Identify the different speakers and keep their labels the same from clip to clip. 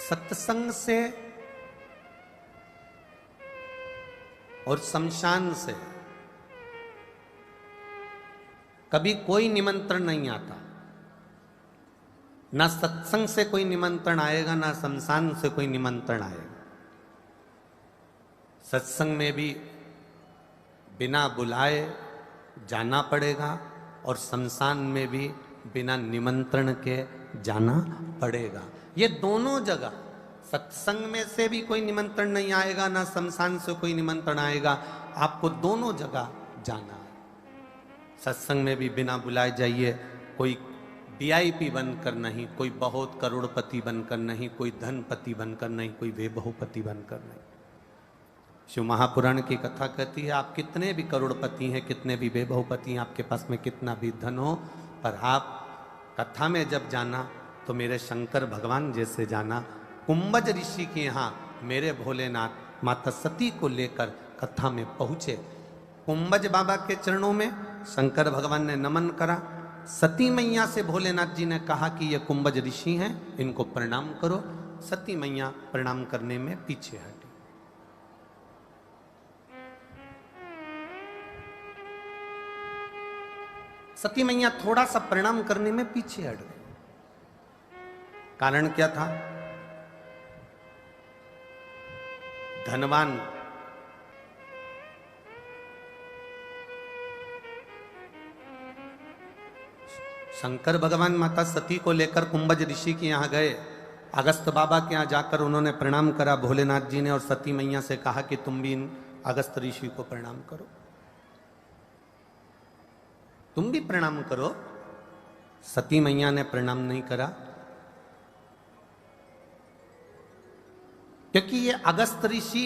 Speaker 1: सत्संग से और शमशान से कभी कोई निमंत्रण नहीं आता। ना सत्संग से कोई निमंत्रण आएगा, ना शमशान से कोई निमंत्रण आएगा। सत्संग में भी बिना बुलाए जाना पड़ेगा और शमशान में भी बिना निमंत्रण के जाना पड़ेगा। ये दोनों जगह, सत्संग में से भी कोई निमंत्रण नहीं आएगा, ना शमशान से कोई निमंत्रण आएगा। आपको दोनों जगह जाना है। सत्संग में भी बिना बुलाए जाइए, कोई वीआईपी बनकर नहीं, कोई बहुत करोड़पति बनकर नहीं, कोई धनपति बनकर नहीं, कोई वैभवपति बनकर नहीं। शिव महापुराण की कथा कहती है, आप कितने भी करोड़पति हैं, कितने भी वैभवपति हैं, आपके पास में कितना भी धन हो, पर आप कथा में जब जाना तो मेरे शंकर भगवान जैसे जाना। कुंभज ऋषि के यहाँ मेरे भोलेनाथ माता सती को लेकर कथा में पहुँचे। कुंभज बाबा के चरणों में शंकर भगवान ने नमन करा। सती मैया से भोलेनाथ जी ने कहा कि ये कुंभज ऋषि हैं, इनको प्रणाम करो। सती मैया प्रणाम करने में पीछे हटी। सती मैया थोड़ा सा प्रणाम करने में पीछे हट गई। कारण क्या था? धनवान शंकर भगवान माता सती को लेकर कुंभज ऋषि के यहां गए। अगस्त बाबा के यहां जाकर उन्होंने प्रणाम करा भोलेनाथ जी ने, और सती मैया से कहा कि तुम भी इन अगस्त ऋषि को प्रणाम करो, तुम भी प्रणाम करो। सती मैया ने प्रणाम नहीं करा, क्योंकि ये अगस्त ऋषि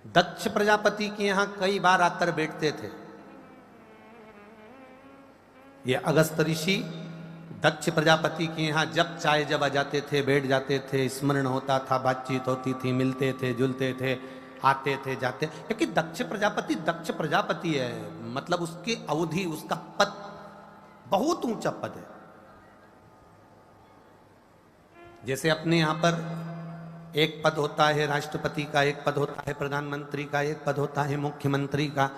Speaker 1: दक्ष प्रजापति के यहां कई बार आकर बैठते थे। ये अगस्त ऋषि दक्ष प्रजापति के यहाँ जब चाहे जब आ जाते थे, बैठ जाते थे, स्मरण होता था, बातचीत होती थी, मिलते थे, जुलते थे, आते थे, जाते। क्योंकि दक्ष प्रजापति है, मतलब उसकी अवधि, उसका पद बहुत ऊंचा पद है। जैसे अपने यहां पर एक पद होता है राष्ट्रपति का, एक पद होता है प्रधानमंत्री का, एक पद होता है मुख्यमंत्री का,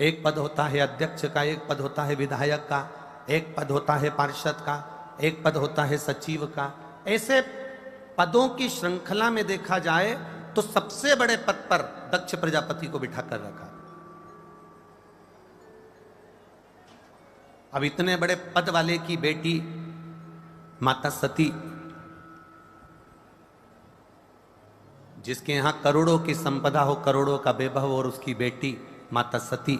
Speaker 1: एक पद होता है अध्यक्ष का, एक पद होता है विधायक का, एक पद होता है पार्षद का, एक पद होता है सचिव का। ऐसे पदों की श्रृंखला में देखा जाए तो सबसे बड़े पद पर दक्ष प्रजापति को बिठा कर रखा। अब इतने बड़े पद वाले की बेटी माता सती, जिसके यहां करोड़ों की संपदा हो, करोड़ों का वैभव, और उसकी बेटी माता सती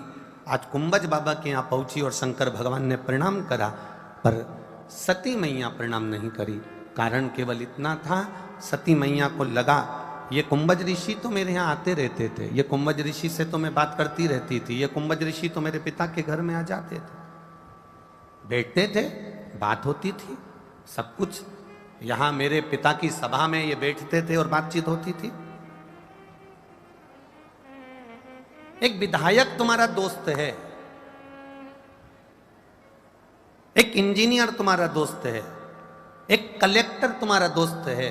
Speaker 1: आज कुंभज बाबा के यहाँ पहुंची और शंकर भगवान ने प्रणाम करा, पर सती मैया प्रणाम नहीं करी। कारण केवल इतना था, सती मैया को लगा ये कुंभज ऋषि तो मेरे यहाँ आते रहते थे, ये कुंभज ऋषि से तो मैं बात करती रहती थी, ये कुंभज ऋषि तो मेरे पिता के घर में आ जाते थे, बैठते थे, बात होती थी, सब कुछ। यहाँ मेरे पिता की सभा में ये बैठते थे और बातचीत होती थी। एक विधायक तुम्हारा दोस्त है, एक इंजीनियर तुम्हारा दोस्त है, एक कलेक्टर तुम्हारा दोस्त है,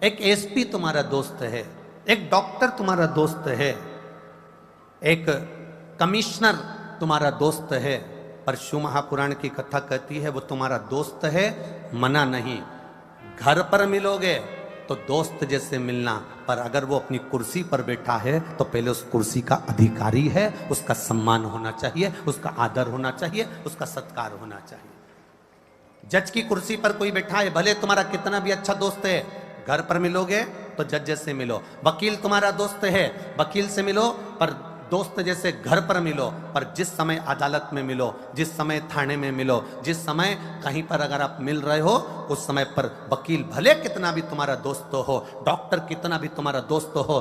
Speaker 1: एक एसपी तुम्हारा दोस्त है, एक डॉक्टर तुम्हारा दोस्त है, एक कमिश्नर तुम्हारा दोस्त है, पर शिव महापुराण की कथा कहती है वो तुम्हारा दोस्त है, मना नहीं। घर पर मिलोगे तो दोस्त जैसे मिलना, पर अगर वो अपनी कुर्सी पर बैठा है तो पहले उस कुर्सी का अधिकारी है, उसका सम्मान होना चाहिए, उसका आदर होना चाहिए, उसका सत्कार होना चाहिए। जज की कुर्सी पर कोई बैठा है, भले तुम्हारा कितना भी अच्छा दोस्त है, घर पर मिलोगे तो जज जैसे मिलो। वकील तुम्हारा दोस्त है, वकील से मिलो, पर दोस्त जैसे घर पर मिलो। पर जिस समय अदालत में मिलो, जिस समय थाने में मिलो, जिस समय कहीं पर अगर आप मिल रहे हो, उस समय पर वकील भले कितना भी तुम्हारा दोस्त हो, डॉक्टर कितना भी तुम्हारा दोस्त हो,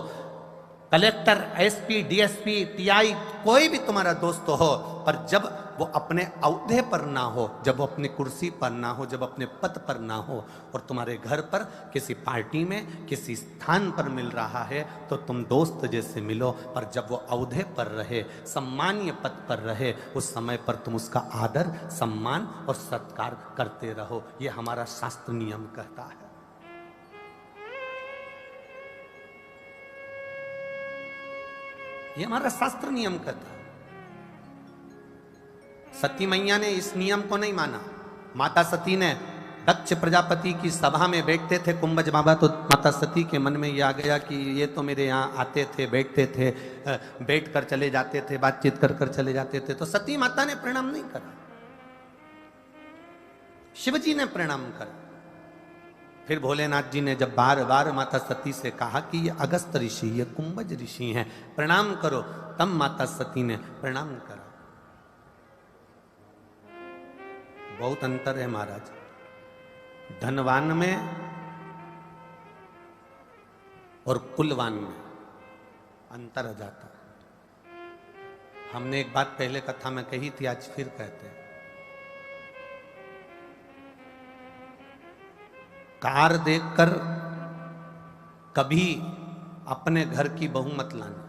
Speaker 1: कलेक्टर, एसपी, डीएसपी, टीआई, कोई भी तुम्हारा दोस्त हो, पर जब वो अपने औहदे पर ना हो, जब वो अपनी कुर्सी पर ना हो, जब अपने पद पर ना हो, और तुम्हारे घर पर किसी पार्टी में किसी स्थान पर मिल रहा है, तो तुम दोस्त जैसे मिलो। पर जब वो औहदे पर रहे, सम्मानीय पद पर रहे, उस समय पर तुम उसका आदर, सम्मान और सत्कार करते रहो। ये हमारा शास्त्र नियम कहता है। ये हमारा शास्त्र नियम कहता है। सती मैया ने इस नियम को नहीं माना। माता सती ने, दक्ष प्रजापति की सभा में बैठते थे कुंभज बाबा, तो माता सती के मन में यह आ गया कि ये तो मेरे यहाँ आते थे, बैठते थे, बैठ कर चले जाते थे, बातचीत कर कर चले जाते थे। तो सती माता ने प्रणाम नहीं करा, शिवजी ने प्रणाम करा। फिर भोलेनाथ जी ने जब बार बार माता सती से कहा कि ये अगस्त ऋषि, ये कुंभज ऋषि हैं, प्रणाम करो, तब माता सती ने प्रणाम करा। बहुत अंतर है महाराज, धनवान में और कुलवान में अंतर आ जाता है। हमने एक बात पहले कथा में कही थी, आज फिर कहते हैं। कार देखकर कभी अपने घर की बहू मत लाना।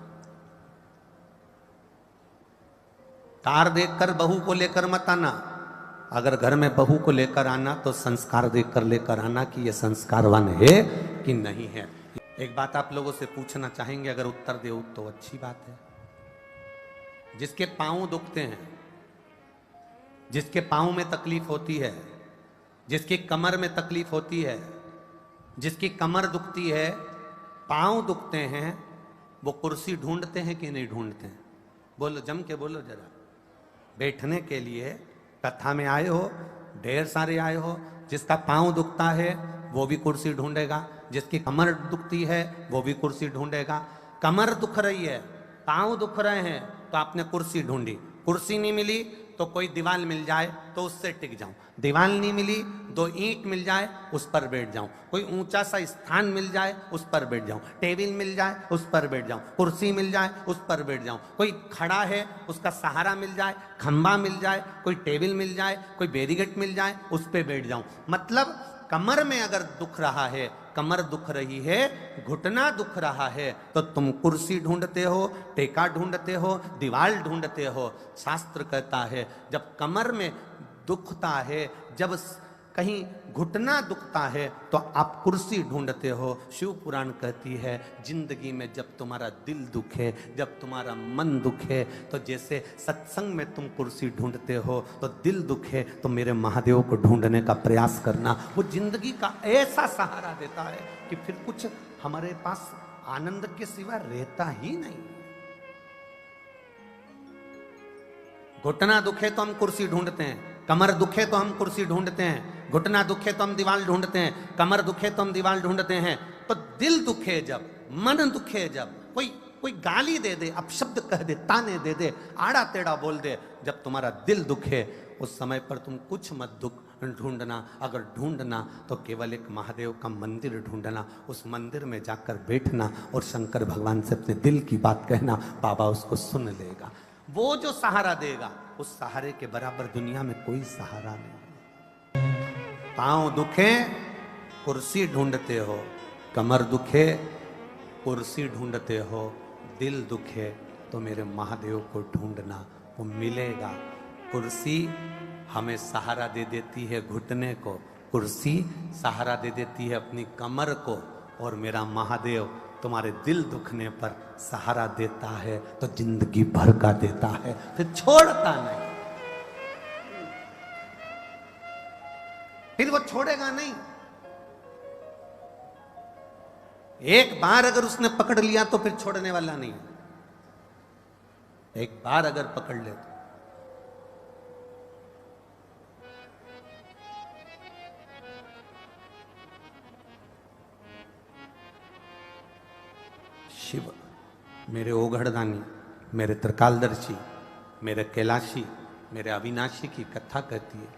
Speaker 1: कार देखकर बहू को लेकर मत आना। अगर घर में बहू को लेकर आना तो संस्कार देखकर लेकर आना कि यह संस्कारवान है कि नहीं है। एक बात आप लोगों से पूछना चाहेंगे, अगर उत्तर दे तो अच्छी बात है। जिसके पांव दुखते हैं, जिसके पांव में तकलीफ होती है, जिसकी कमर में तकलीफ होती है, जिसकी कमर दुखती है, पांव दुखते हैं, वो कुर्सी ढूंढते हैं कि नहीं ढूंढते हैं? बोलो, जम के बोलो जरा। बैठने के लिए कथा में आए हो, ढेर सारे आए हो। जिसका पांव दुखता है वो भी कुर्सी ढूंढेगा, जिसकी कमर दुखती है वो भी कुर्सी ढूंढेगा। कमर दुख रही है, पांव दुख रहे हैं, तो आपने कुर्सी ढूंढी, कुर्सी नहीं मिली तो कोई दीवार मिल जाए तो उससे टिक जाऊं, दीवार नहीं मिली, दो ईंट मिल जाए उस पर बैठ जाऊं, कोई ऊंचा सा स्थान मिल जाए उस पर बैठ जाऊं, टेबल मिल जाए उस पर बैठ जाऊं, कुर्सी मिल जाए उस पर बैठ जाऊं, कोई खड़ा है उसका सहारा मिल जाए, खंबा मिल जाए, कोई टेबल मिल जाए, कोई बैरिकेड मिल जाए, उस पर बैठ जाऊं। मतलब कमर में अगर दुख रहा है, कमर दुख रही है, घुटना दुख रहा है, तो तुम कुर्सी ढूंढते हो, टेका ढूंढते हो, दीवार ढूंढते हो। शास्त्र कहता है जब कमर में दुखता है, जब कहीं घुटना दुखता है, तो आप कुर्सी ढूंढते हो। शिव पुराण कहती है जिंदगी में जब तुम्हारा दिल दुखे, जब तुम्हारा मन दुखे, तो जैसे सत्संग में तुम कुर्सी ढूंढते हो, तो दिल दुखे तो मेरे महादेव को ढूंढने का प्रयास करना। वो जिंदगी का ऐसा सहारा देता है कि फिर कुछ हमारे पास आनंद के सिवा रहता ही नहीं। घुटना दुखे तो हम कुर्सी ढूंढते हैं, कमर दुखे तो हम कुर्सी ढूंढते हैं, घुटना दुखे तो हम दीवार ढूंढते हैं, कमर दुखे तो हम दीवार ढूंढते हैं। तो दिल दुखे जब, मन दुखे जब, कोई गाली दे दे, अपशब्द कह दे, ताने दे दे, आड़ा टेढ़ा बोल दे, जब तुम्हारा दिल दुखे, उस समय पर तुम कुछ मत ढूंढना। अगर ढूंढना तो केवल एक महादेव का मंदिर ढूंढना, उस मंदिर में जाकर बैठना और शंकर भगवान से अपने दिल की बात कहना, बाबा उसको सुन लेगा। वो जो सहारा देगा, उस सहारे के बराबर दुनिया में कोई सहारा नहीं। पांव दुखे कुर्सी ढूंढते हो, कमर दुखे कुर्सी ढूंढते हो, दिल दुखे तो मेरे महादेव को ढूंढना, वो मिलेगा। कुर्सी हमें सहारा दे देती है घुटने को, कुर्सी सहारा दे देती है अपनी कमर को, और मेरा महादेव तुम्हारे दिल दुखने पर सहारा देता है तो जिंदगी भर का देता है, फिर छोड़ता नहीं, फिर वो छोड़ेगा नहीं। एक बार अगर उसने पकड़ लिया तो फिर छोड़ने वाला नहीं है। एक बार अगर पकड़ ले तो। शिव मेरे ओघड़दानी, मेरे त्रिकालदर्शी, मेरे कैलाशी, मेरे अविनाशी की कथा कहती है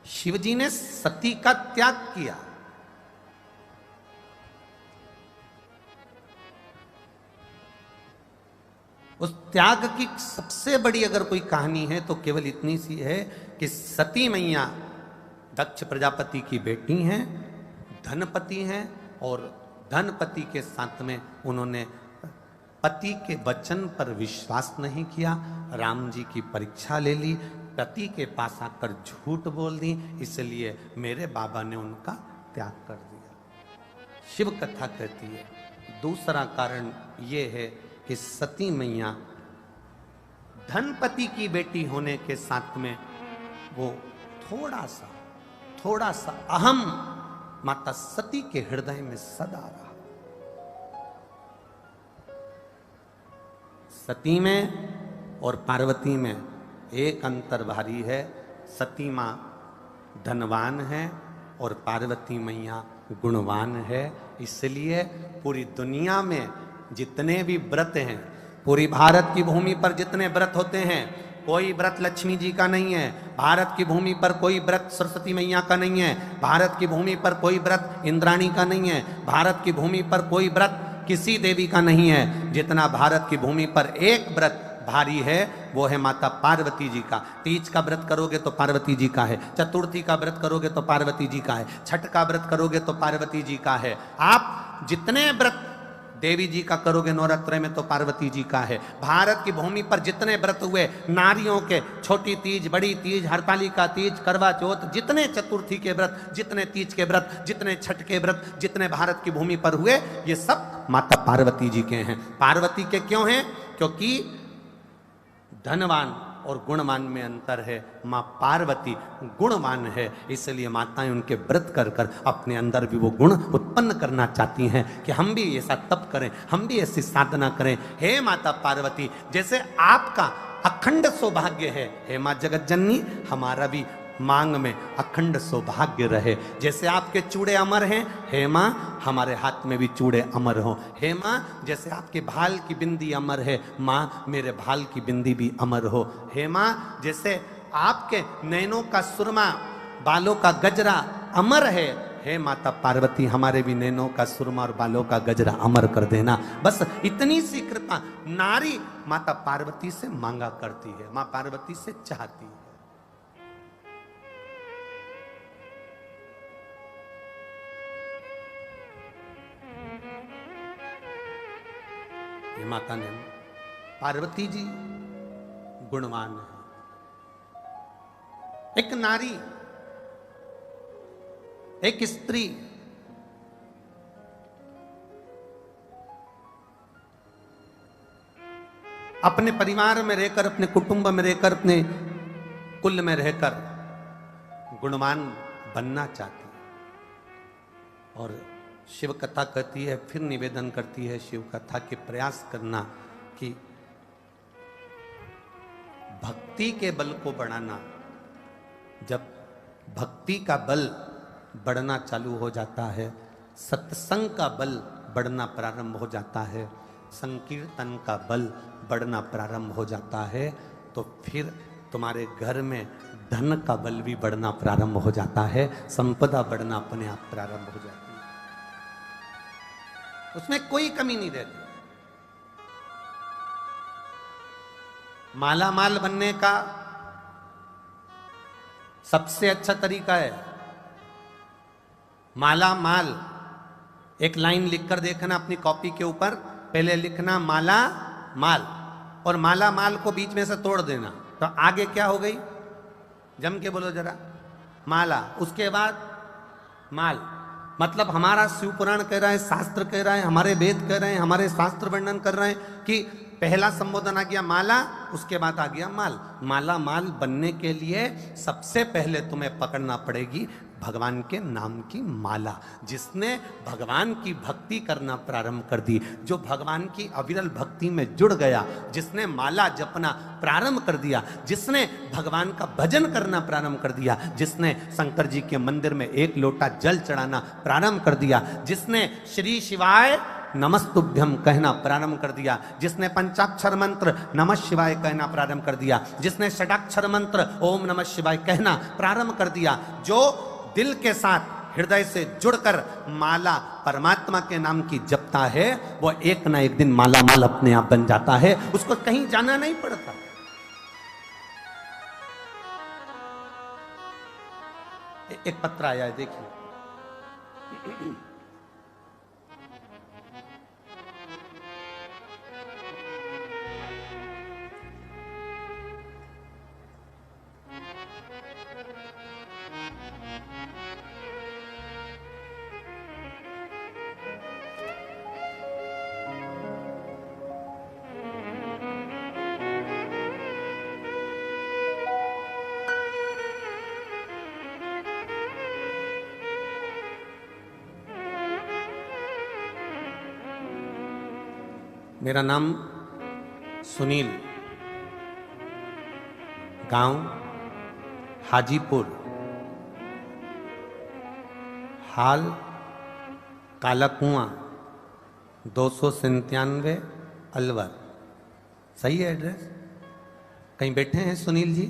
Speaker 1: शिवजी ने सती का त्याग किया। उस त्याग की सबसे बड़ी अगर कोई कहानी है तो केवल इतनी सी है कि सती मैया दक्ष प्रजापति की बेटी हैं, धनपति हैं, और धनपति के साथ में उन्होंने पति के वचन पर विश्वास नहीं किया, राम जी की परीक्षा ले ली, पति के पास आकर झूठ बोल दी, इसलिए मेरे बाबा ने उनका त्याग कर दिया। शिव कथा कहती है दूसरा कारण ये है कि सती मैया धनपति की बेटी होने के साथ में वो थोड़ा सा अहम माता सती के हृदय में सदा रहा। सती में और पार्वती में एक अंतर भारी है। सती मां धनवान है और पार्वती मैया गुणवान है, इसलिए पूरी दुनिया में जितने भी व्रत हैं, पूरी भारत की भूमि पर जितने व्रत होते हैं, कोई व्रत लक्ष्मी जी का नहीं है, भारत की भूमि पर कोई व्रत सरस्वती मैया का नहीं है, भारत की भूमि पर कोई व्रत इंद्राणी का नहीं है, भारत की भूमि पर कोई व्रत किसी देवी का नहीं है। जितना भारत की भूमि पर एक व्रत भारी है वो है माता पार्वती जी का। तीज का व्रत करोगे तो पार्वती जी का है, चतुर्थी का व्रत करोगे तो पार्वती जी का है, छठ का व्रत करोगे तो पार्वती जी का है। आप जितने व्रत देवी जी का करोगे नवरात्र में तो पार्वती जी का है। भारत की भूमि पर जितने व्रत हुए नारियों के, छोटी तीज, बड़ी तीज, हरतालिका तीज, करवा चौथ, जितने चतुर्थी के व्रत, जितने तीज के व्रत, जितने छठ के व्रत, जितने भारत की भूमि पर हुए, ये सब माता पार्वती जी के हैं। पार्वती के क्यों हैं? क्योंकि धनवान और गुणवान में अंतर है। माँ पार्वती गुणवान है, इसलिए माताएं उनके व्रत कर कर अपने अंदर भी वो गुण उत्पन्न करना चाहती हैं कि हम भी ऐसा तप करें, हम भी ऐसी साधना करें। हे माता पार्वती, जैसे आपका अखंड सौभाग्य है, हे माँ जगत जननी, हमारा भी मांग में अखंड सौभाग्य रहे। जैसे आपके चूड़े अमर हैं, हे माँ हमारे हाथ में भी चूड़े अमर हो। हे माँ जैसे आपके भाल की बिंदी अमर है, माँ मेरे भाल की बिंदी भी अमर हो। हे माँ जैसे आपके नैनों का सुरमा, बालों का गजरा अमर है, हे माता पार्वती हमारे भी नैनों का सुरमा और बालों का गजरा अमर कर देना। बस इतनी सी कृपा नारी माता पार्वती से मांगा करती है, माँ पार्वती से चाहती है। ये माता ने, पार्वती जी गुणवान है। एक नारी, एक स्त्री अपने परिवार में रहकर, अपने कुटुंब में रहकर, अपने कुल में रहकर गुणवान बनना चाहती है। और शिव कथा कहती है, फिर निवेदन करती है शिव कथा के प्रयास करना कि भक्ति के बल को बढ़ाना। जब भक्ति का बल बढ़ना चालू हो जाता है, सत्संग का बल बढ़ना प्रारंभ हो जाता है, संकीर्तन का बल बढ़ना प्रारंभ हो जाता है, तो फिर तुम्हारे घर में धन का बल भी बढ़ना प्रारंभ हो जाता है, संपदा बढ़ना अपने आप प्रारंभ हो जाती है। उसमें कोई कमी नहीं रहती। माला माल बनने का सबसे अच्छा तरीका है माला माल। एक लाइन लिखकर देखना अपनी कॉपी के ऊपर, पहले लिखना माला माल और माला माल को बीच में से तोड़ देना, तो आगे क्या हो गई? जम के बोलो जरा, माला, उसके बाद माल। मतलब हमारा शिव पुराण कह रहा है, शास्त्र कह रहा है, हमारे वेद कह रहे हैं, हमारे शास्त्र वर्णन कर रहे हैं कि पहला संबोधन आ गया माला, उसके बाद आ गया माल। माला माल बनने के लिए सबसे पहले तुम्हें पकड़ना पड़ेगी भगवान के नाम की माला। जिसने भगवान की भक्ति करना प्रारंभ कर दी, जो भगवान की अविरल भक्ति में जुड़ गया, जिसने माला जपना प्रारंभ कर दिया, जिसने भगवान का भजन करना प्रारंभ कर दिया, जिसने शंकर जी के मंदिर में एक लोटा जल चढ़ाना प्रारंभ कर दिया, जिसने श्री शिवाय नमस्तुभ्यम कहना प्रारंभ कर दिया, जिसने पंचाक्षर मंत्र नमः शिवाय कहना प्रारंभ कर दिया, जिसने षडाक्षर मंत्र ओम नमः शिवाय कहना प्रारंभ कर दिया, जो दिल के साथ हृदय से जुड़कर माला परमात्मा के नाम की जपता है, वो एक ना एक दिन माला माल अपने आप बन जाता है, उसको कहीं जाना नहीं पड़ता। एक पत्र आया है, देखिए। मेरा नाम सुनील, गांव हाजीपुर, हाल काला कुआं 297 अलवर। सही है एड्रेस? कहीं बैठे हैं सुनील जी?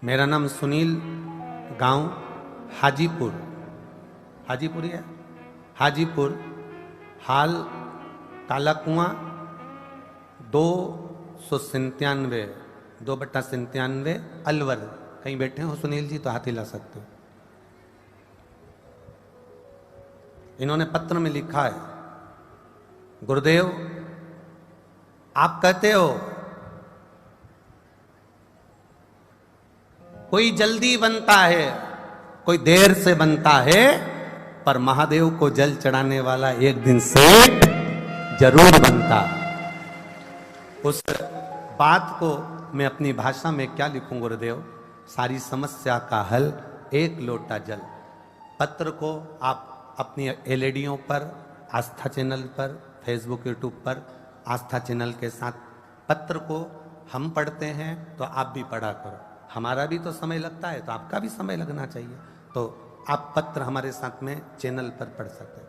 Speaker 1: मेरा नाम सुनील, गांव हाजीपुर, हाजीपुर है, हाजीपुर, हाल काला कुआं 297 2/97 अलवर। कहीं बैठे हो सुनील जी तो हाथ हिला सकते हो। इन्होंने पत्र में लिखा है, गुरुदेव आप कहते हो कोई जल्दी बनता है, कोई देर से बनता है, पर महादेव को जल चढ़ाने वाला एक दिन से जरूर बनता। उस बात को मैं अपनी भाषा में क्या लिखूं गुरुदेव? सारी समस्या का हल एक लोटा जल। पत्र को आप अपनी एलईडीओं पर, आस्था चैनल पर, फेसबुक यूट्यूब पर आस्था चैनल के साथ पत्र को हम पढ़ते हैं तो आप भी पढ़ा करो। हमारा भी तो समय लगता है तो आपका भी समय लगना चाहिए, तो आप पत्र हमारे साथ में चैनल पर पढ़ सकते हैं।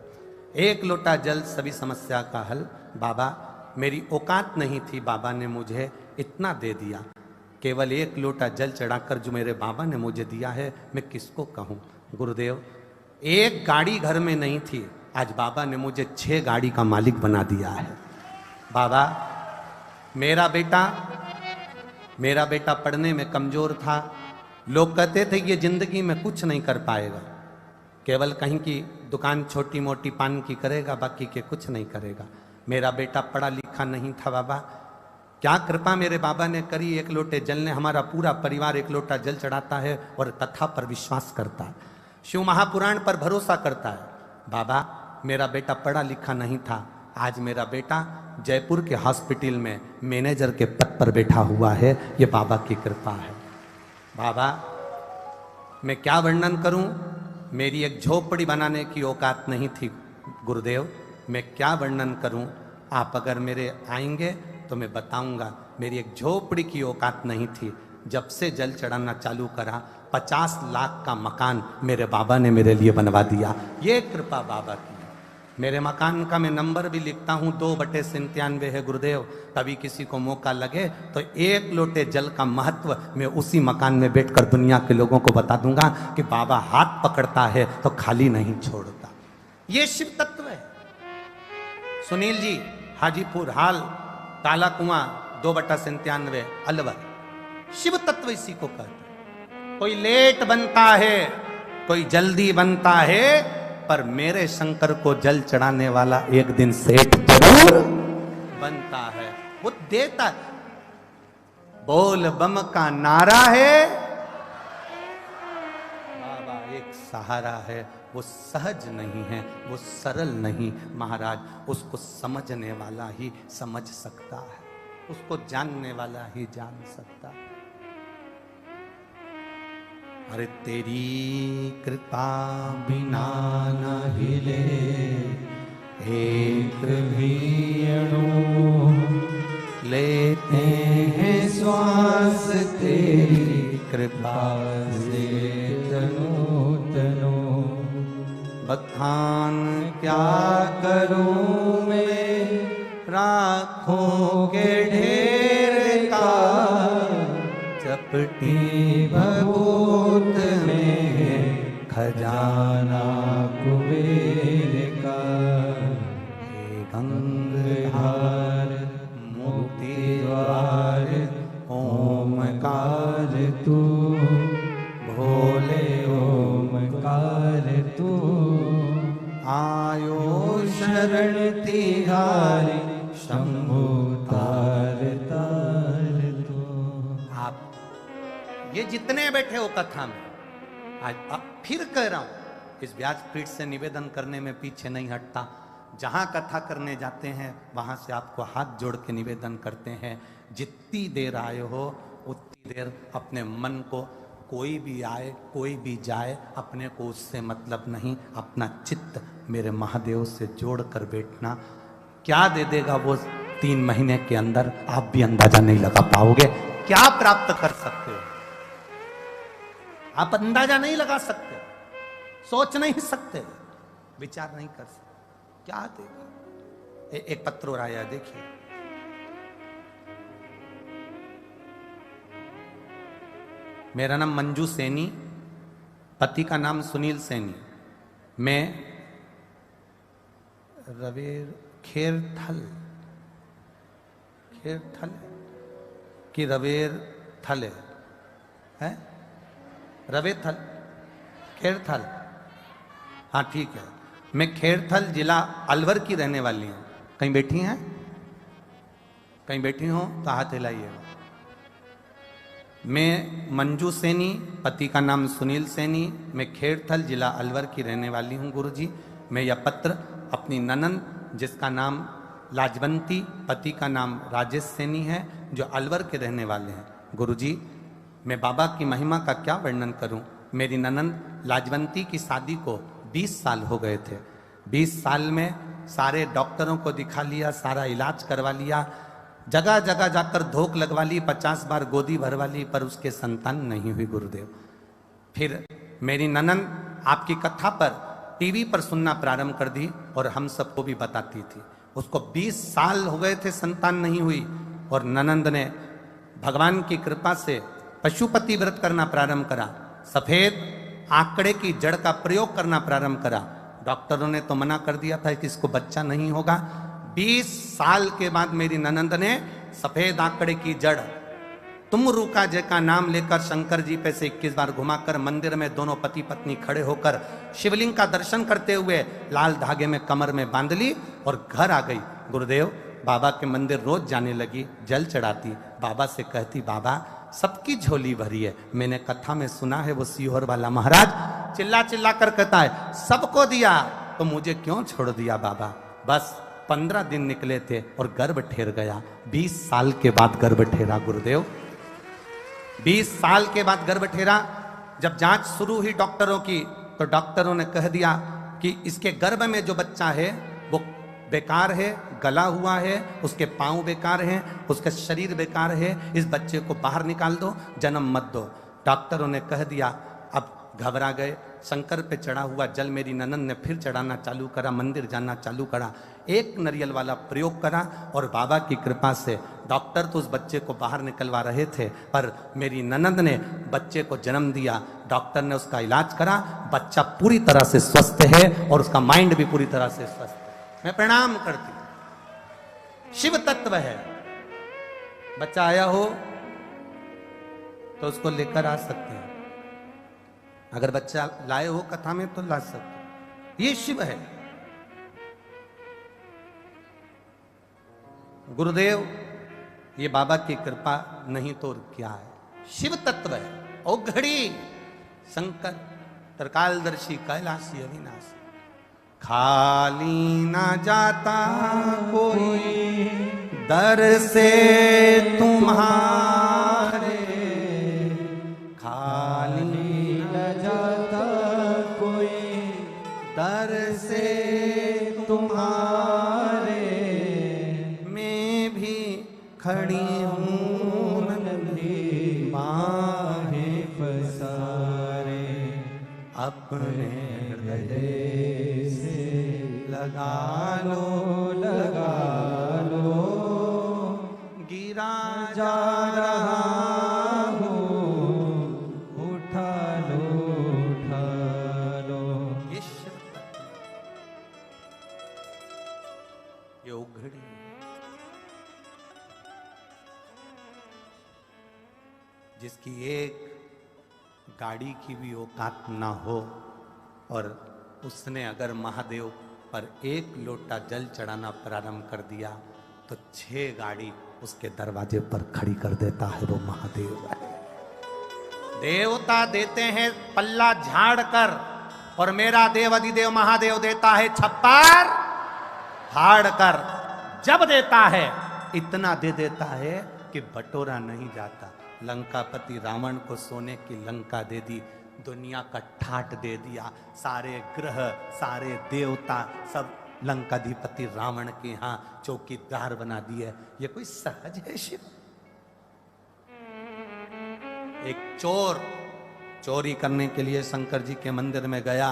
Speaker 1: एक लोटा जल सभी समस्या का हल। बाबा मेरी औकात नहीं थी, बाबा ने मुझे इतना दे दिया। केवल एक लोटा जल चढ़ाकर जो मेरे बाबा ने मुझे दिया है, मैं किसको कहूँ गुरुदेव? एक गाड़ी घर में नहीं थी, आज बाबा ने मुझे 6 गाड़ी का मालिक बना दिया है। बाबा मेरा बेटा पढ़ने में कमजोर था। लोग कहते थे ये जिंदगी में कुछ नहीं कर पाएगा, केवल कहीं की दुकान छोटी मोटी पान की करेगा, बाकी के कुछ नहीं करेगा। मेरा बेटा पढ़ा लिखा नहीं था। बाबा क्या कृपा मेरे बाबा ने करी, एक लोटे जल ने हमारा पूरा परिवार एक लोटा जल चढ़ाता है और कथा पर विश्वास करता है, शिव महापुराण पर भरोसा करता है। बाबा मेरा बेटा पढ़ा लिखा नहीं था, आज मेरा बेटा जयपुर के हॉस्पिटल में मैनेजर के पद पर बैठा हुआ है, ये बाबा की कृपा है। बाबा मैं क्या वर्णन करूं, मेरी एक झोपड़ी बनाने की औकात नहीं थी गुरुदेव, मैं क्या वर्णन करूं। आप अगर मेरे आएंगे तो मैं बताऊंगा, मेरी एक झोपड़ी की औकात नहीं थी। जब से जल चढ़ाना चालू करा 50 लाख का मकान मेरे बाबा ने मेरे लिए बनवा दिया। ये कृपा बाबा की। मेरे मकान का मैं नंबर भी लिखता हूँ 2/97 है गुरुदेव। कभी किसी को मौका लगे तो एक लोटे जल का महत्व मैं उसी मकान में बैठकर दुनिया के लोगों को बता दूंगा कि बाबा हाथ पकड़ता है तो खाली नहीं छोड़ता। ये शिव तत्व है। सुनील जी हाजीपुर, हाल काला कुआं 2/97 अलवर। शिव तत्व इसी को कहते हैं। कोई लेट बनता है, कोई जल्दी बनता है, पर मेरे शंकर को जल चढ़ाने वाला एक दिन सेठ जरूर बनता है। वो देता है। बोल बम का नारा है, बाबा एक सहारा है। वो सहज नहीं है, वो सरल नहीं महाराज, उसको समझने वाला ही समझ सकता है, उसको जानने वाला ही जान सकता है। अरे तेरी कृपा बिना न हिले एक भी अणु, लेते हैं श्वास तेरी कृपा से तनो तनो। बखान क्या करूं मैं राखों के ढेर का, चपटी भभूत में
Speaker 2: खजाना कुबेर का, हे गंगाधार मुक्ति द्वार ओमकार तू, भोले ओमकार तू, आयो शरण तिहारी शंभु तार तार तू।
Speaker 1: आप ये जितने बैठे हो कथा में, आज फिर कह रहा हूं, इस व्यासपीठ से निवेदन करने में पीछे नहीं हटता। जहां कथा करने जाते हैं वहां से आपको हाथ जोड़ के निवेदन करते हैं, जितनी देर आए हो उतनी देर अपने मन को, कोई भी आए कोई भी जाए, अपने को उससे मतलब नहीं, अपना चित्त मेरे महादेव से जोड़ कर बैठना। क्या दे देगा वो 3 महीने के अंदर, आप भी अंदाजा नहीं लगा पाओगे। क्या प्राप्त कर सकते हो आप अंदाजा नहीं लगा सकते, सोच नहीं सकते, विचार नहीं कर सकते। क्या देगा। एक पत्र और आया, देखिए। मेरा नाम मंजू सैनी, पति का नाम सुनील सैनी, मैं रवेर खेरथल कि रवेर थल है, रवेथल खेरथल, हाँ ठीक है। मैं खेरथल जिला अलवर की रहने वाली हूँ। कहीं बैठी हैं, कहीं बैठी हो तो हाथ हिलाइएगा। मैं मंजू सैनी, पति का नाम सुनील सैनी, मैं खेरथल जिला अलवर की रहने वाली हूँ गुरुजी। मैं यह पत्र अपनी ननंद जिसका नाम लाजवंती, पति का नाम राजेश सैनी है, जो अलवर के रहने वाले हैं। गुरुजी, मैं बाबा की महिमा का क्या वर्णन करूं। मेरी ननंद लाजवंती की शादी को 20 साल हो गए थे। 20 साल में सारे डॉक्टरों को दिखा लिया, सारा इलाज करवा लिया, जगह जगह जाकर धोख लगवा ली, 50 बार गोदी भरवा ली, पर उसके संतान नहीं हुई गुरुदेव। फिर मेरी ननंद आपकी कथा पर टीवी पर सुनना प्रारंभ कर दी और हम सबको भी बताती थी। उसको 20 साल हो गए थे, संतान नहीं हुई, और ननंद ने भगवान की कृपा से पशुपति व्रत करना प्रारंभ करा, सफेद आंकड़े की जड़ का प्रयोग करना प्रारंभ करा। डॉक्टरों ने तो मना कर दिया था कि इसको बच्चा नहीं होगा। 20 साल के बाद मेरी ननंद ने सफेद आंकड़े की जड़ तुम रूका जय का नाम लेकर शंकर जी पे से 21 बार घुमाकर मंदिर में दोनों पति पत्नी खड़े होकर शिवलिंग का दर्शन करते हुए लाल धागे में कमर में बांध ली और घर आ गई। गुरुदेव, बाबा के मंदिर रोज जाने लगी, जल चढ़ाती, बाबा से कहती बाबा सबकी झोली भरी है। मैंने कथा में सुना है वो सीहोर वाला महाराज चिल्ला चिल्ला कर कहता है सबको दिया तो मुझे क्यों छोड़ दिया बाबा। बस 15 दिन निकले थे और गर्भ ठेर गया। 20 साल के बाद गर्भ ठेरा गुरुदेव, 20 साल के बाद गर्भ ठेरा। जब जांच शुरू हुई डॉक्टरों की तो डॉक्टरों ने कह दिया कि इसके गर्भ में जो बच्चा है वो बेकार है, गला हुआ है, उसके पांव बेकार हैं, उसका शरीर बेकार है, इस बच्चे को बाहर निकाल दो, जन्म मत दो। डॉक्टरों ने कह दिया। अब घबरा गए। शंकर पे चढ़ा हुआ जल मेरी ननंद ने फिर चढ़ाना चालू करा, मंदिर जाना चालू करा, एक नरियल वाला प्रयोग करा और बाबा की कृपा से डॉक्टर तो उस बच्चे को बाहर निकलवा रहे थे, पर मेरी ननंद ने बच्चे को जन्म दिया। डॉक्टर ने उसका इलाज करा, बच्चा पूरी तरह से स्वस्थ है और उसका माइंड भी पूरी तरह से स्वस्थ है। मैं प्रणाम करती हूं। शिव तत्व है। बच्चा आया हो तो उसको लेकर आ सकते हैं, अगर बच्चा लाए हो कथा में तो ला सकते। ये शिव है। गुरुदेव, ये बाबा की कृपा नहीं तो क्या है, शिव तत्व है। ओ घड़ी शंकर त्रिकालदर्शी कैलाशी अविनाशी, खाली ना जाता कोई दर से तुम्हारे, खाली ना जाता कोई दर से तुम्हारे, मैं भी खड़ी हूँ नंदी बाहें पसारे, अपने हृदय से लगा लो गिरा जा रहा हूँ, उठा लो गाड़ी की भी औकात ना हो और उसने अगर महादेव पर एक लोटा जल चढ़ाना प्रारंभ कर दिया तो 6 गाड़ी उसके दरवाजे पर खड़ी कर देता है वो महादेव है। देवता देते हैं पल्ला झाड़ कर और मेरा देव अधिदेव महादेव देता है छप्पर फाड़ कर। जब देता है इतना दे देता है कि बटोरा नहीं जाता। लंकापति रावण को सोने की लंका दे दी, दुनिया का ठाट दे दिया, सारे ग्रह सारे देवता सब लंकाधिपति रावण के यहां चौकीदार बना दिए। ये कोई सहज है शिव? एक चोर चोरी करने के लिए शंकर जी के मंदिर में गया,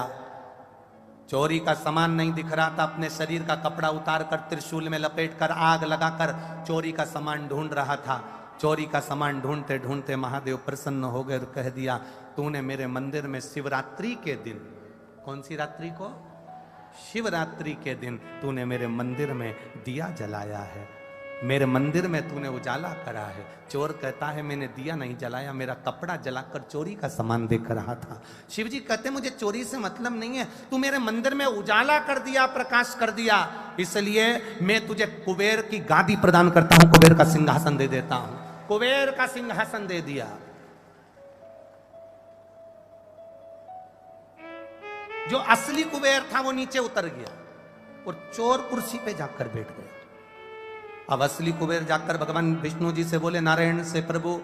Speaker 1: चोरी का सामान नहीं दिख रहा था, अपने शरीर का कपड़ा उतार कर त्रिशूल में लपेट कर आग लगाकर चोरी का सामान ढूंढ रहा था। चोरी का सामान ढूंढते ढूंढते महादेव प्रसन्न हो गए और कह दिया, तूने मेरे मंदिर में शिवरात्रि के दिन, कौन सी रात्रि को? शिवरात्रि के दिन तूने मेरे मंदिर में दिया जलाया है, मेरे मंदिर में तूने उजाला करा है। चोर कहता है मैंने दिया नहीं जलाया, मेरा कपड़ा जलाकर चोरी का सामान देख रहा था। शिवजी कहते मुझे चोरी से मतलब नहीं है, तू मेरे मंदिर में उजाला कर दिया, प्रकाश कर दिया, इसलिए मैं तुझे कुबेर की गादी प्रदान करता हूं, कुबेर का सिंहासन दे देता हूं। कुबेर का सिंहासन दे दिया। जो असली कुबेर था वो नीचे उतर गया और चोर कुर्सी पे जाकर बैठ गया। अब असली कुबेर जाकर भगवान विष्णु जी से बोले, नारायण से, प्रभु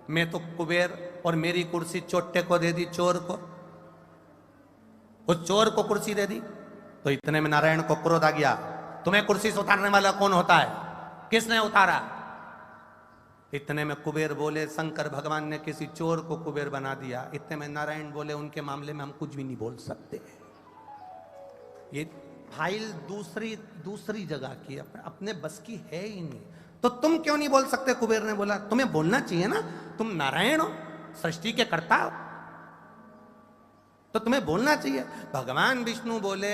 Speaker 1: मैं तो कुबेर और मेरी कुर्सी चोटे को दे दी चोर को, उस चोर को कुर्सी दे दी। तो इतने में नारायण को क्रोध आ गया, तुम्हें कुर्सी से उतारने वाला कौन होता है, किसने उतारा? इतने में कुबेर बोले, शंकर भगवान ने किसी चोर को कुबेर बना दिया। इतने में नारायण बोले, उनके मामले में हम कुछ भी नहीं बोल सकते। ये फाइल दूसरी जगह की, अपने बस की है ही नहीं, तो तुम क्यों नहीं बोल सकते? कुबेर ने बोला, तुम्हें बोलना चाहिए ना, तुम नारायण हो, सृष्टि के कर्ता हो, तो तुम्हें बोलना चाहिए। भगवान विष्णु बोले,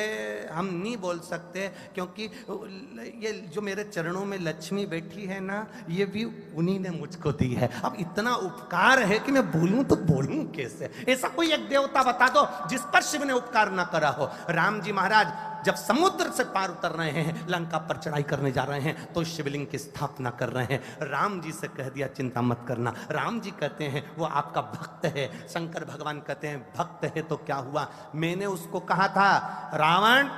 Speaker 1: हम नहीं बोल सकते क्योंकि ये जो मेरे चरणों में लक्ष्मी बैठी है ना, ये भी उन्हीं ने मुझको दी है। अब इतना उपकार है कि मैं बोलूं तो बोलूं कैसे? ऐसा कोई एक देवता बता दो जिस पर शिव ने उपकार ना करा हो। राम जी महाराज जब समुद्र से पार उतर रहे हैं, लंका पर चढ़ाई करने जा रहे हैं, तो शिवलिंग की स्थापना कर रहे हैं। राम जी से कह दिया चिंता मत करना। राम जी कहते हैं वो आपका भक्त है। शंकर भगवान कहते हैं भक्त है तो क्या हुआ, मैंने उसको कहा था रावण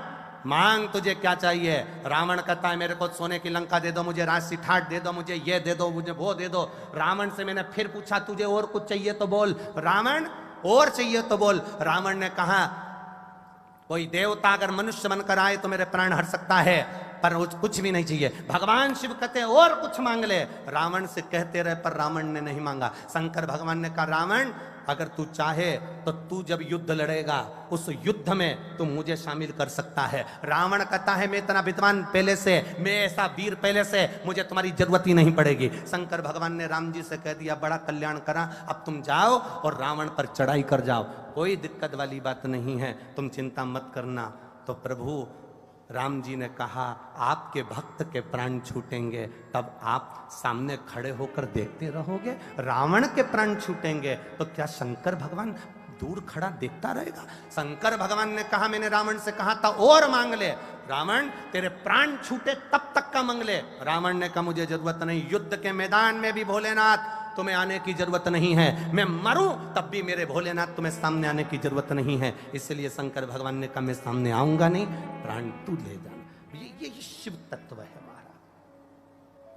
Speaker 1: मांग तुझे क्या चाहिए। रावण कहता है मेरे को सोने की लंका दे दो, मुझे राजसी ठाट दे दो, मुझे ये दे दो, मुझे वो दे दो। रावण से मैंने फिर पूछा तुझे और कुछ चाहिए तो बोल। रावण और चाहिए तो बोल। रावण ने कहा कोई देवता अगर मनुष्य बनकर आए तो मेरे प्राण हर सकता है, पर कुछ भी नहीं चाहिए। भगवान शिव कहते और कुछ मांग ले। रावण से कहते रहे पर रावण ने नहीं मांगा। शंकर भगवान ने कहा रावण अगर तू चाहे तो तू जब युद्ध लड़ेगा उस युद्ध में तू मुझे शामिल कर सकता है। रावण कहता है मैं इतना विद्वान पहले से, मैं ऐसा वीर पहले से, मुझे तुम्हारी जरूरत ही नहीं पड़ेगी। शंकर भगवान ने राम जी से कह दिया बड़ा कल्याण करा, अब तुम जाओ और रावण पर चढ़ाई कर जाओ, कोई दिक्कत वाली बात नहीं है, तुम चिंता मत करना। तो प्रभु राम जी ने कहा आपके भक्त के प्राण छूटेंगे तब आप सामने खड़े होकर देखते रहोगे, रावण के प्राण छूटेंगे तो क्या शंकर भगवान दूर खड़ा देखता रहेगा? शंकर भगवान ने कहा मैंने रावण से कहा था और मांग ले, रावण तेरे प्राण छूटे तब तक का मांग ले। रावण ने कहा मुझे जरूरत नहीं, युद्ध के मैदान में भी भोलेनाथ तुम्हें आने की जरूरत नहीं है, मैं मरूं तब भी मेरे भोलेनाथ तुम्हें सामने आने की जरूरत नहीं है। इसलिए शंकर भगवान ने कहा मैं सामने आऊंगा नहीं, प्राण तू ले जाना। ये शिव तत्व है हमारा।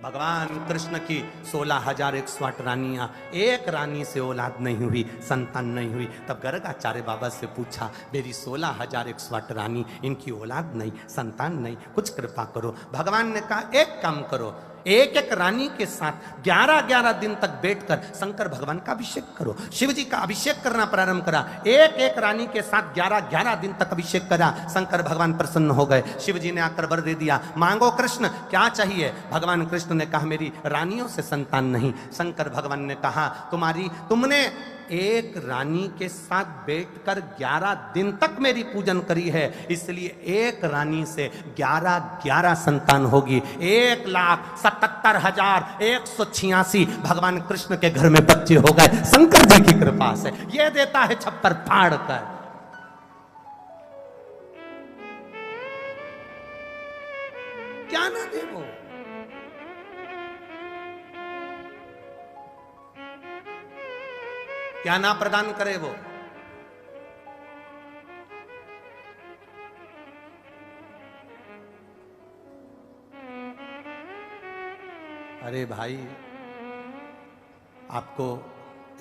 Speaker 1: भगवान कृष्ण की 16,108 रानियां, एक रानी से औलाद नहीं हुई, संतान नहीं हुई। तब गर्गाचार्य बाबा से पूछा मेरी 16,108 रानी, इनकी औलाद नहीं, संतान नहीं, कुछ कृपा करो। भगवान ने कहा एक काम करो, एक एक रानी के साथ 11-11 दिन तक बैठकर शंकर भगवान का अभिषेक करो। शिव जी का अभिषेक करना प्रारंभ करा, एक एक रानी के साथ 11-11 दिन तक अभिषेक करा। शंकर भगवान प्रसन्न हो गए। शिव जी ने आकर वर दे दिया, मांगो कृष्ण क्या चाहिए। भगवान कृष्ण ने कहा मेरी रानियों से संतान नहीं। शंकर भगवान ने कहा तुमने एक रानी के साथ बैठकर 11 दिन तक मेरी पूजन करी है, इसलिए एक रानी से 11 संतान होगी। 1,77,186 भगवान कृष्ण के घर में बच्चे हो गए शंकर जी की कृपा से। ये देता है छप्पर फाड़ कर। क्या ना दे वो, क्या ना प्रदान करे वो। अरे भाई, आपको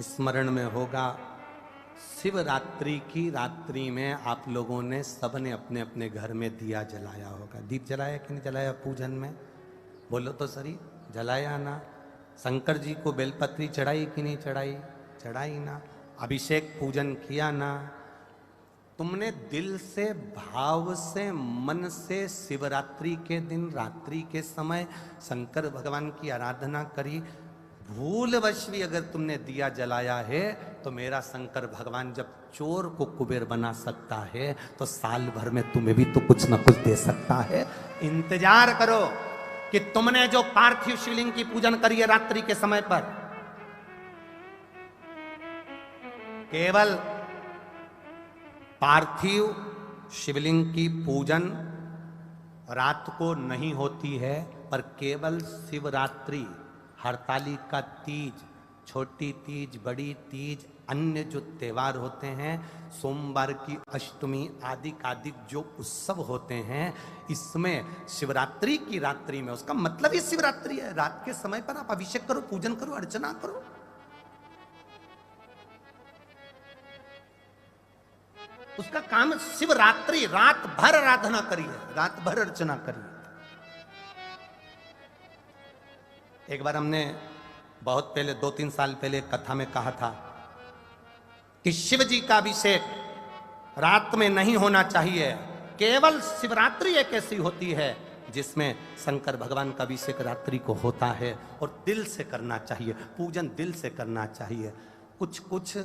Speaker 1: स्मरण में होगा शिवरात्रि की रात्रि में आप लोगों ने सबने अपने अपने घर में दिया जलाया होगा। दीप जलाया कि नहीं जलाया पूजन में? बोलो तो सही, जलाया ना? शंकर जी को बेलपत्री चढ़ाई कि नहीं चढ़ाई? चढ़ाई ना? अभिषेक पूजन किया ना? तुमने दिल से, भाव से, मन से शिवरात्रि के दिन रात्रि के समय शंकर भगवान की आराधना करी। भूलवश भी अगर तुमने दिया जलाया है तो मेरा शंकर भगवान जब चोर को कुबेर बना सकता है तो साल भर में तुम्हें भी तो कुछ ना कुछ दे सकता है। इंतजार करो कि तुमने जो पार्थिव शिवलिंग की पूजन करी है रात्रि के समय पर, केवल पार्थिव शिवलिंग की पूजन रात को नहीं होती है, पर केवल शिवरात्रि, हरतालिका तीज, छोटी तीज, बड़ी तीज, अन्य जो त्योहार होते हैं, सोमवार की अष्टमी आदि आदि जो उत्सव होते हैं, इसमें शिवरात्रि की रात्रि में, उसका मतलब ही शिवरात्रि है, रात के समय पर आप अभिषेक करो, पूजन करो, अर्चना करो। उसका काम शिवरात्रि, रात भर आराधना करिए, रात भर अर्चना करिए। एक बार हमने बहुत पहले 2-3 साल पहले कथा में कहा था कि शिव जी का अभिषेक रात में नहीं होना चाहिए, केवल शिवरात्रि एक ऐसी होती है जिसमें शंकर भगवान का अभिषेक रात्रि को होता है और दिल से करना चाहिए, पूजन दिल से करना चाहिए। कुछ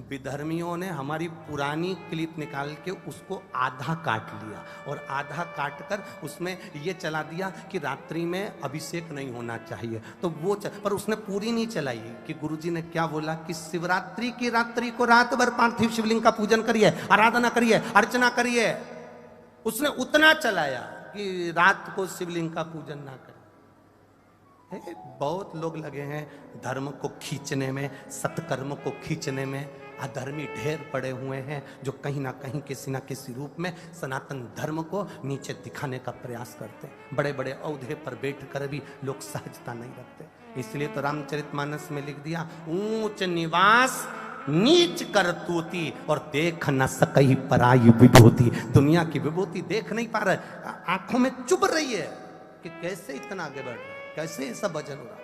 Speaker 1: विधर्मियों ने हमारी पुरानी क्लिप निकाल के उसको आधा काट लिया और आधा काट कर उसमें ये चला दिया कि रात्रि में अभिषेक नहीं होना चाहिए। तो वो पर उसने पूरी नहीं चलाई कि गुरुजी ने क्या बोला कि शिवरात्रि की रात्रि को रात भर पार्थिव शिवलिंग का पूजन करिए, आराधना करिए, अर्चना करिए। उसने उतना चलाया कि रात को शिवलिंग का पूजन ना करें। बहुत लोग लगे हैं धर्म को खींचने में, सत्कर्म को खींचने में। अधर्मी ढेर पड़े हुए हैं जो कहीं ना कहीं किसी ना किसी रूप में सनातन धर्म को नीचे दिखाने का प्रयास करते हैं। बड़े बड़े औहदे पर बैठकर भी लोग सहजता नहीं रखते। इसलिए तो रामचरितमानस में लिख दिया, ऊंच निवास नीच करतूती और देख न सकई पराई विभूति। दुनिया की विभूति देख नहीं पा रहे, आंखों में चुभ रही है कि कैसे इतना आगे बढ़ रहा है, कैसे ये सब भजन हो रहा।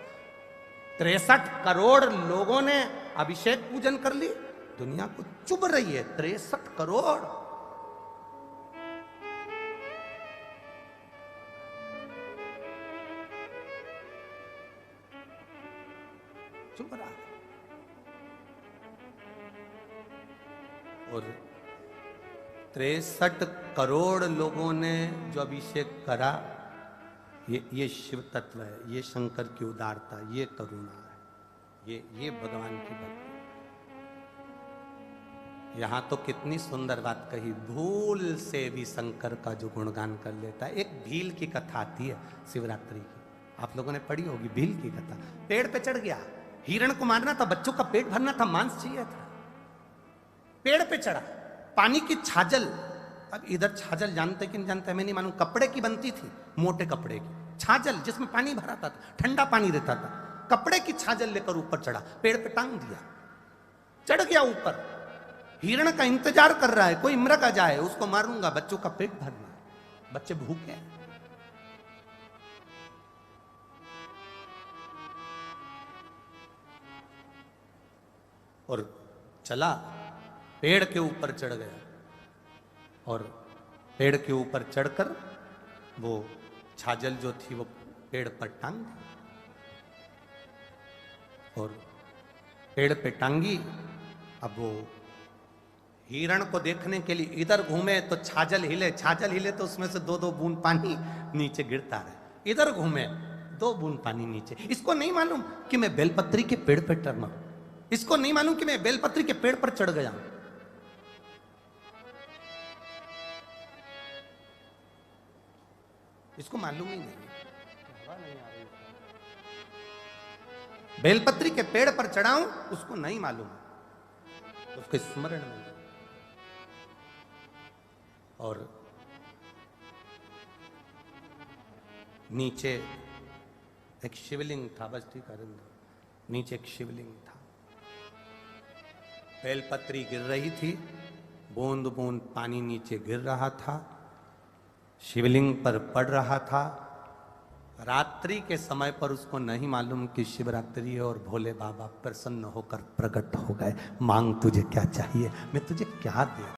Speaker 1: 63 करोड़ लोगों ने अभिषेक पूजन कर ली, दुनिया को चुभ रही है 63 करोड़। चुभ रहा है। और 63 करोड़ लोगों ने जो अभिषेक करा, ये शिव तत्व है, ये शंकर की उदारता, ये करुणा है, ये भगवान की भक्ति। यहां तो कितनी सुंदर बात कही, भूल से भी शंकर का जो गुणगान कर लेता है। एक भील की कथा आती है शिवरात्रि की, आप लोगों ने पढ़ी होगी भील की कथा। पेड़ पे चढ़ गया, हिरण को मारना था, बच्चों का पेट भरना था, मांस चाहिए था। पेड़ पे चढ़ा, पानी की छाजल, अब इधर छाजल जानते कि नहीं जानते मैं नहीं मालूम, कपड़े की बनती थी, मोटे कपड़े की छाजल जिसमें पानी भरा था, ठंडा पानी रहता था। कपड़े की छाजल लेकर ऊपर चढ़ा, पेड़ पे टांग दिया, चढ़ गया ऊपर। हिरण का इंतजार कर रहा है कोई मृग आ जाए, उसको मारूंगा, बच्चों का पेट भरना, बच्चे भूखे। और चला, पेड़ के ऊपर चढ़ गया और पेड़ के ऊपर चढ़कर वो छाजल जो थी वो पेड़ पर टांग दी और पेड़ पे टांगी अब वो हिरण को देखने के लिए इधर घूमे तो छाजल हिले तो उसमें से 2-2 बूंद पानी नीचे गिरता रहे, इधर घूमे 2 बूंद पानी नीचे। इसको नहीं मालूम कि मैं बेलपत्री के पेड़ पर टरना, इसको नहीं मालूम कि मैं बेलपत्री के पेड़ पर चढ़ गया। इसको मालूम ही नहीं, बेलपत्री के पेड़ पर चढ़ाऊं उसको नहीं मालूम, उसके स्मरण में। और नीचे एक शिवलिंग था, बस ठीक है, नीचे एक शिवलिंग था, बेलपत्री गिर रही थी, बूंद बूंद पानी नीचे गिर रहा था, शिवलिंग पर पड़ रहा था। रात्रि के समय पर उसको नहीं मालूम कि शिवरात्रि है और भोले बाबा प्रसन्न होकर प्रकट हो गए। मांग तुझे क्या चाहिए, मैं तुझे क्या दे।